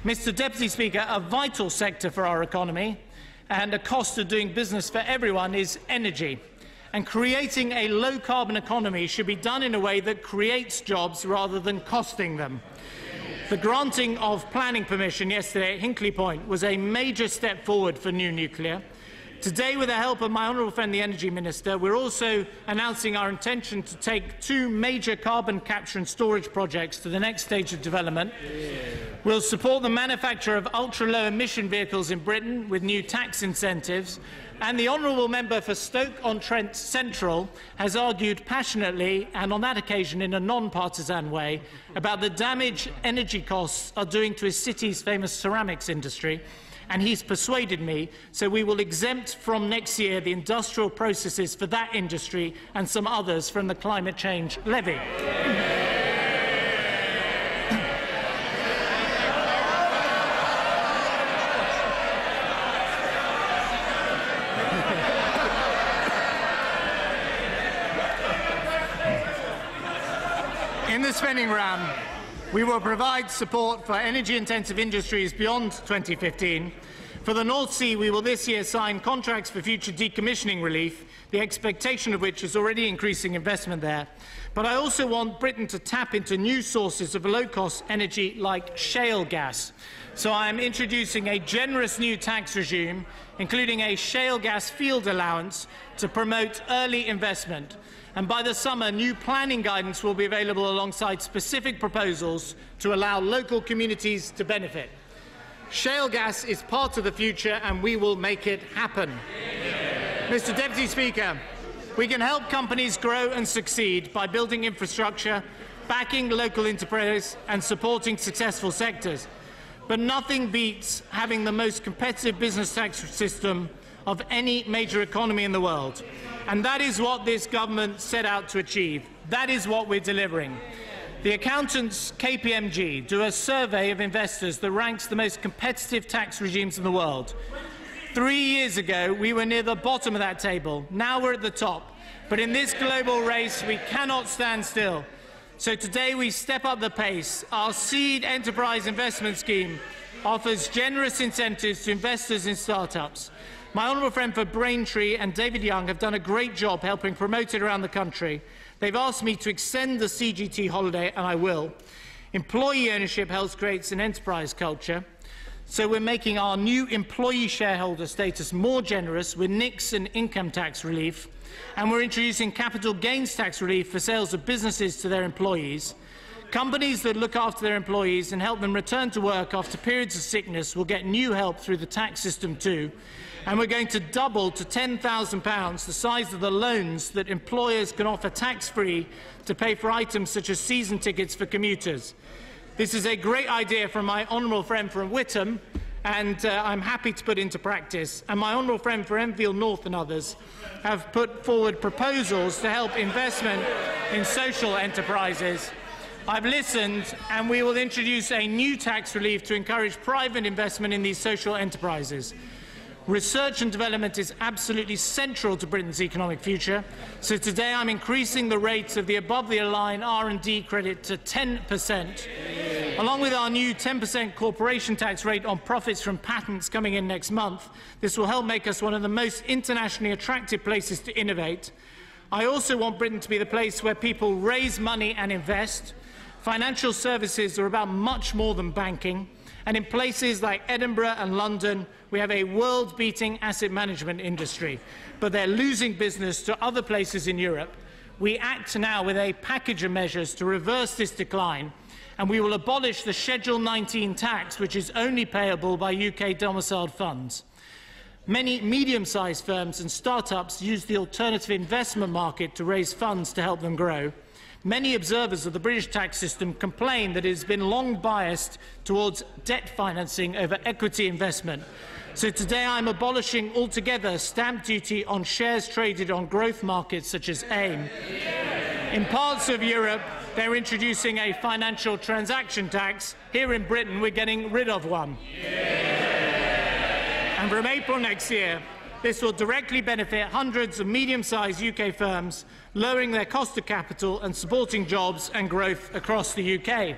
Mr. Deputy Speaker, a vital sector for our economy and a cost of doing business for everyone is energy. And creating a low-carbon economy should be done in a way that creates jobs rather than costing them. The granting of planning permission yesterday at Hinkley Point was a major step forward for new nuclear. Today, with the help of my honourable friend, the Energy Minister, we're also announcing our intention to take 2 major carbon capture and storage projects to the next stage of development. We'll support the manufacture of ultra-low emission vehicles in Britain with new tax incentives. And the honourable member for Stoke-on-Trent Central has argued passionately, and on that occasion in a non-partisan way, about the damage energy costs are doing to his city's famous ceramics industry. And he's persuaded me, so we will exempt from next year the industrial processes for that industry and some others from the climate change levy. In the spending round, we will provide support for energy-intensive industries beyond 2015. For the North Sea, we will this year sign contracts for future decommissioning relief, the expectation of which is already increasing investment there. But I also want Britain to tap into new sources of low-cost energy like shale gas. So I am introducing a generous new tax regime, including a shale gas field allowance to promote early investment. And by the summer, new planning guidance will be available alongside specific proposals to allow local communities to benefit. Shale gas is part of the future, and we will make it happen. Mr. Deputy Speaker, we can help companies grow and succeed by building infrastructure, backing local enterprise, and supporting successful sectors. But nothing beats having the most competitive business tax system of any major economy in the world. And that is what this government set out to achieve. That is what we're delivering. The accountants KPMG do a survey of investors that ranks the most competitive tax regimes in the world. 3 years ago, we were near the bottom of that table. Now we're at the top. But in this global race, we cannot stand still. So today we step up the pace. Our Seed Enterprise Investment Scheme offers generous incentives to investors in startups. My honourable friend for Braintree and David Young have done a great job helping promote it around the country. They've asked me to extend the CGT holiday, and I will. Employee ownership helps create an enterprise culture. So we're making our new employee shareholder status more generous with NICs and income tax relief. And we're introducing capital gains tax relief for sales of businesses to their employees. Companies that look after their employees and help them return to work after periods of sickness will get new help through the tax system too. And we're going to double to £10,000 the size of the loans that employers can offer tax-free to pay for items such as season tickets for commuters. This is a great idea from my honourable friend from Whittam, and I'm happy to put into practice. And my honourable friend for Enfield North and others have put forward proposals to help investment in social enterprises. I've listened, and we will introduce a new tax relief to encourage private investment in these social enterprises. Research and development is absolutely central to Britain's economic future, so today I'm increasing the rates of the above-the-line R&D credit to 10%. Along with our new 10% corporation tax rate on profits from patents coming in next month, this will help make us one of the most internationally attractive places to innovate. I also want Britain to be the place where people raise money and invest. Financial services are about much more than banking. And in places like Edinburgh and London, we have a world-beating asset management industry, but they're losing business to other places in Europe. We act now with a package of measures to reverse this decline, and we will abolish the Schedule 19 tax, which is only payable by UK-domiciled funds. Many medium-sized firms and start-ups use the alternative investment market to raise funds to help them grow. Many observers of the British tax system complain that it has been long biased towards debt financing over equity investment. So today I'm abolishing altogether stamp duty on shares traded on growth markets such as AIM. In parts of Europe, they're introducing a financial transaction tax. Here in Britain, we're getting rid of one. And from April next year, this will directly benefit hundreds of medium-sized UK firms, lowering their cost of capital and supporting jobs and growth across the UK.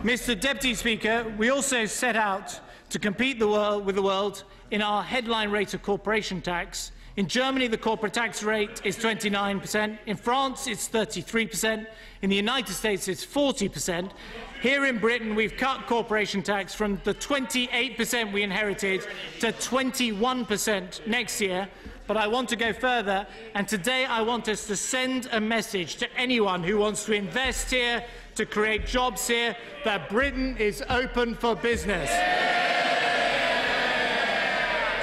Mr. Deputy Speaker, we also set out to compete with the world in our headline rate of corporation tax. In Germany, the corporate tax rate is 29%. In France, it's 33%. In the United States, it's 40%. Here in Britain, we've cut corporation tax from the 28% we inherited to 21% next year. But I want to go further, and today I want us to send a message to anyone who wants to invest here, to create jobs here, that Britain is open for business.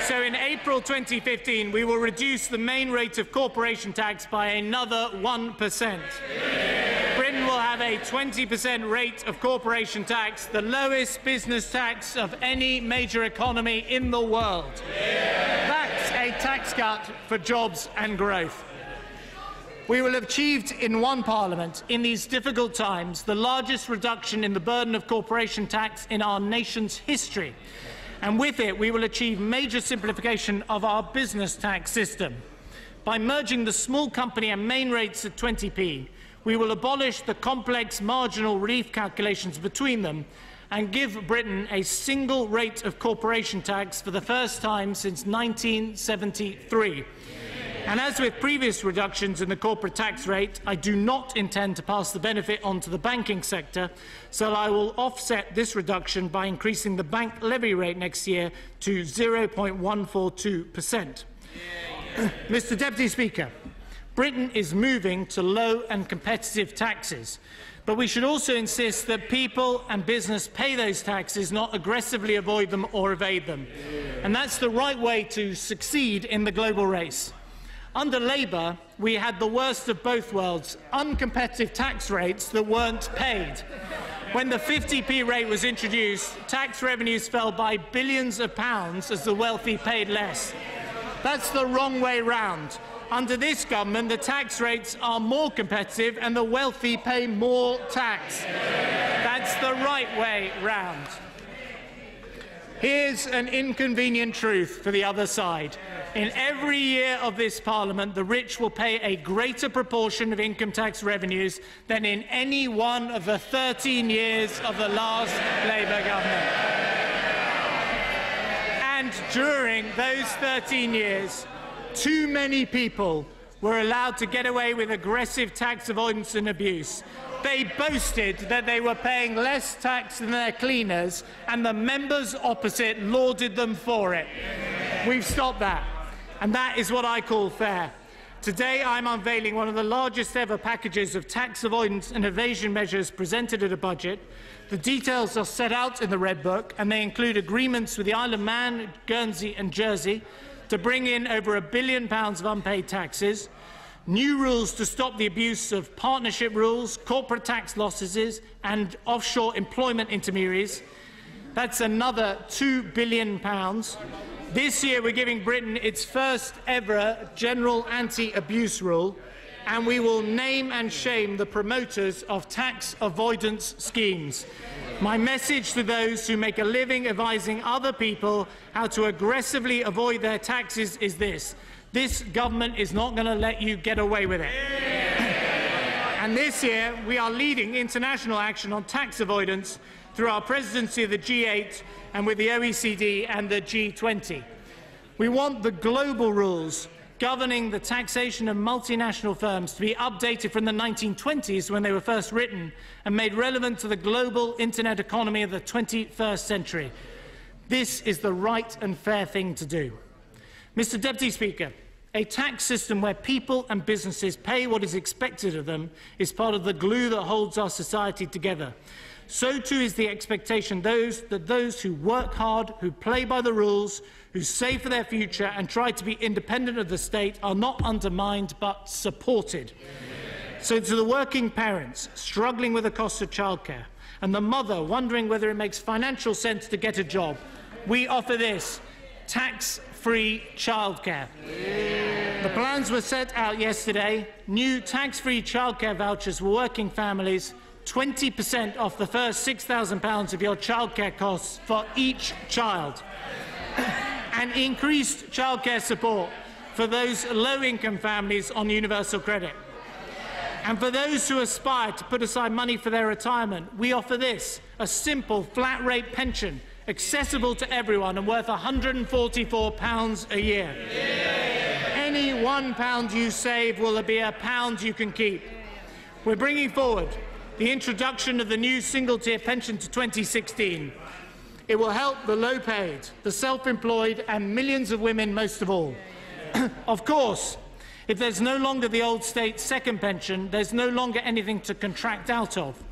So in April 2015, we will reduce the main rate of corporation tax by another 1%. Britain will have a 20% rate of corporation tax, the lowest business tax of any major economy in the world. That's a tax cut for jobs and growth. We will have achieved in one Parliament, in these difficult times, the largest reduction in the burden of corporation tax in our nation's history. And with it, we will achieve major simplification of our business tax system. By merging the small company and main rates at 20p, we will abolish the complex marginal relief calculations between them and give Britain a single rate of corporation tax for the first time since 1973. And as with previous reductions in the corporate tax rate, I do not intend to pass the benefit on to the banking sector, so I will offset this reduction by increasing the bank levy rate next year to 0.142%. Mr. Deputy Speaker, Britain is moving to low and competitive taxes, but we should also insist that people and business pay those taxes, not aggressively avoid them or evade them. And that's the right way to succeed in the global race. Under Labour, we had the worst of both worlds, uncompetitive tax rates that weren't paid. When the 50p rate was introduced, tax revenues fell by billions of pounds as the wealthy paid less. That's the wrong way round. Under this government, the tax rates are more competitive and the wealthy pay more tax. That's the right way round. Here's an inconvenient truth for the other side. In every year of this Parliament, the rich will pay a greater proportion of income tax revenues than in any one of the 13 years of the last Labour government. And during those 13 years, too many people were allowed to get away with aggressive tax avoidance and abuse. They boasted that they were paying less tax than their cleaners, and the members opposite lauded them for it. We've stopped that, and that is what I call fair. Today, I'm unveiling one of the largest ever packages of tax avoidance and evasion measures presented at a budget. The details are set out in the Red Book, and they include agreements with the Isle of Man, Guernsey and Jersey to bring in over £1 billion of unpaid taxes, new rules to stop the abuse of partnership rules, corporate tax losses and offshore employment intermediaries. That's another £2 billion. This year we're giving Britain its first ever general anti-abuse rule, and we will name and shame the promoters of tax avoidance schemes. My message to those who make a living advising other people how to aggressively avoid their taxes is this: this government is not going to let you get away with it. And this year, we are leading international action on tax avoidance through our presidency of the G8 and with the OECD and the G20. We want the global rules governing the taxation of multinational firms to be updated from the 1920s when they were first written and made relevant to the global internet economy of the 21st century. This is the right and fair thing to do. Mr. Deputy Speaker, a tax system where people and businesses pay what is expected of them is part of the glue that holds our society together. So too is the expectation that those who work hard, who play by the rules, who save for their future and try to be independent of the state are not undermined but supported. So to the working parents struggling with the cost of childcare and the mother wondering whether it makes financial sense to get a job, we offer this: tax-free childcare. The plans were set out yesterday. New tax-free childcare vouchers for working families, 20% off the first £6,000 of your childcare costs for each child, and increased childcare support for those low-income families on universal credit. And for those who aspire to put aside money for their retirement, we offer this: a simple flat-rate pension accessible to everyone and worth £144 a year. Any £1 you save will be a pound you can keep. We're bringing forward the introduction of the new single-tier pension to 2016. It will help the low-paid, the self-employed and millions of women most of all. Of course, if there's no longer the old state second pension, there's no longer anything to contract out of.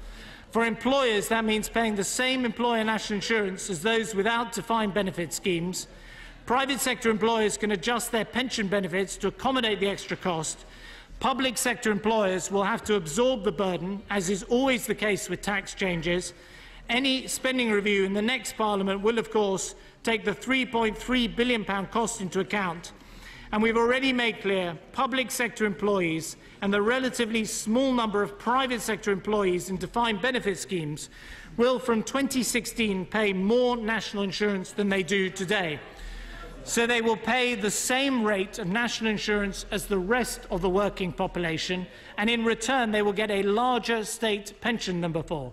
For employers, that means paying the same employer national insurance as those without defined benefit schemes. Private sector employers can adjust their pension benefits to accommodate the extra cost. Public sector employers will have to absorb the burden, as is always the case with tax changes. Any spending review in the next Parliament will, of course, take the £3.3 billion cost into account. And we've already made clear public sector employees and the relatively small number of private sector employees in defined benefit schemes will, from 2016, pay more national insurance than they do today. So they will pay the same rate of national insurance as the rest of the working population, and in return they will get a larger state pension than before.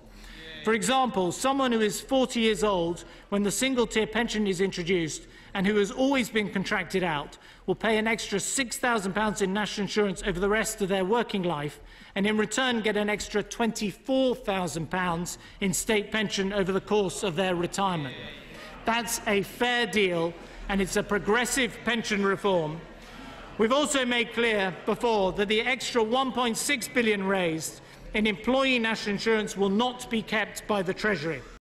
For example, someone who is 40 years old when the single-tier pension is introduced and who has always been contracted out will pay an extra £6,000 in national insurance over the rest of their working life and in return get an extra £24,000 in state pension over the course of their retirement. That's a fair deal, and it's a progressive pension reform. We've also made clear before that the extra £1.6 billion raised in employee national insurance will not be kept by the Treasury.